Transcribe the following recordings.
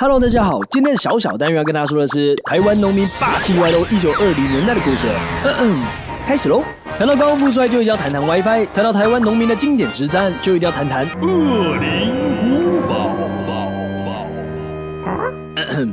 Hello， 大家好，今天的小单元要跟大家说的是台湾农民霸气外露1920年代的故事。开始喽！谈到高富帅，就一定要谈谈 WiFi； 谈到台湾农民的经典之战，就一定要谈谈恶灵古堡。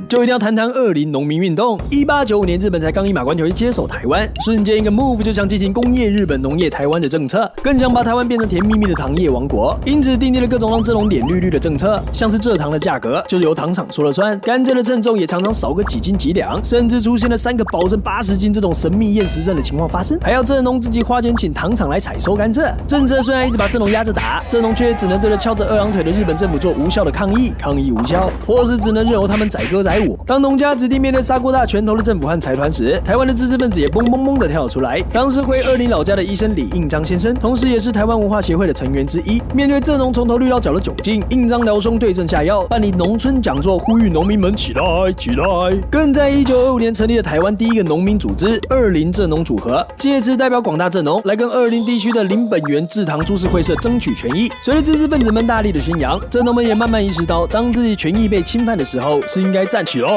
就一定要谈谈恶灵农民运动。1895年，日本才刚以马关条约接手台湾，瞬间一个 move 就想进行工业日本、农业台湾的政策，更想把台湾变成甜蜜蜜的糖业王国，因此订立了各种让蔗农脸绿绿的政策，像是蔗糖的价格就是由糖厂说了算，甘蔗的称重也常常少个几斤几两，甚至出现了3个保证80斤这种神秘验实证的情况发生，还要蔗农自己花钱请糖厂来采收甘蔗。政策虽然一直把蔗农压着打，蔗农却只能对着翘着2郎腿的日本政府做无效的抗议，抗议无效，或是只能任由他们载歌载舞。当农家子弟面对砂锅大拳头的政府和财团时，台湾的知识分子也蹦蹦蹦的跳了出来。当时回二林老家的医生李应章先生，同时也是台湾文化协会的成员之一，面对蔗农从头绿到脚的窘境，应章疗伤对症下药，办理农村讲座，呼吁农民们起来起来。更在1925年成立了台湾第一个农民组织二林蔗农组合，借此代表广大蔗农来跟二林地区的林本源制糖株式会社争取权益。随着知识分子们大力的宣扬，蔗农们也慢慢意识到，当自己权益被侵犯的时候，是应该站起来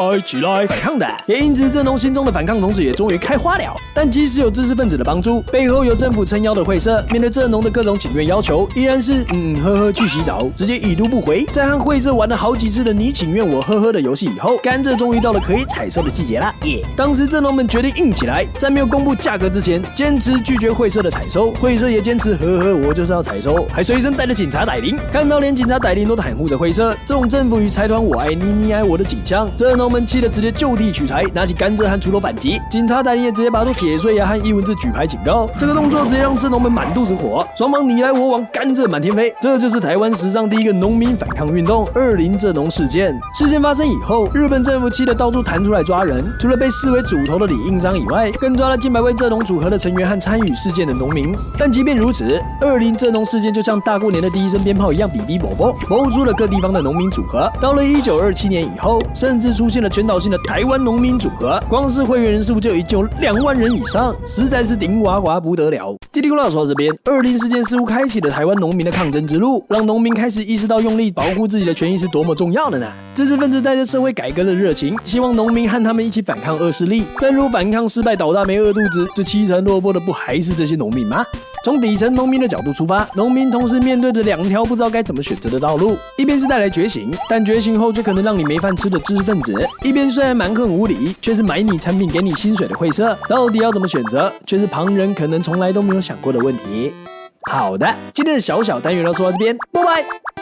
反抗的。也因此，蔗农心中的反抗种子也终于开花了。但即使有知识分子的帮助，背后有政府撑腰的会社，面对蔗农的各种请愿要求，依然是去洗澡，直接已读不回。在和会社玩了好几次的你请愿我的游戏以后，甘蔗终于到了可以采收的季节啦！当时蔗农们决定硬起来，在没有公布价格之前，坚持拒绝会社的采收。会社也坚持我就是要采收，还随身带着警察逮灵。看到连警察逮灵都袒护着会社，这种政府与财团我爱你，你爱我的景象，蔗农们气得直接就地取材，拿起甘蔗和锄头反击。警察逮灵也直接拔出铁碎牙和伊文字举牌警告。这个动作直接让蔗农们满肚子火，双方你来我往，甘蔗满天飞。这就是台湾史上第一个农民反抗运动——二林蔗农事件。事件发生以后，日本政府气得到处弹出来抓人，除了被视为主头的李应章以外，更抓了近百位蔗农组合的成员和参与事件的农民。但即便如此，二林蔗农事件就像大过年的第一声鞭炮一样，嗶嗶啵啵，谋出了各地方的农民组合。到了1927年以后，甚至出现了全岛性的台湾农民组合，光是会员人数就已经有2万人以上，实在是顶呱呱不得了。叽里咕啦说到这边，二林事件似乎开启了台湾农民的抗争之路，让农民开始意识到用力保护自己的权益是多么重要的呢？知识分子带着社会改革的热情，希望农民和他们一起反抗恶势力。但如反抗失败，倒大霉饿肚子，这凄惨落魄的不还是这些农民吗？从底层农民的角度出发，农民同时面对着2条不知道该怎么选择的道路：一边是带来觉醒，但觉醒后却可能让你没饭吃的知识分子；一边虽然蛮横无理，却是买你产品给你薪水的会社。到底要怎么选择，却是旁人可能从来都没有想过的问题。好的，今天的小单元就说到这边，拜拜。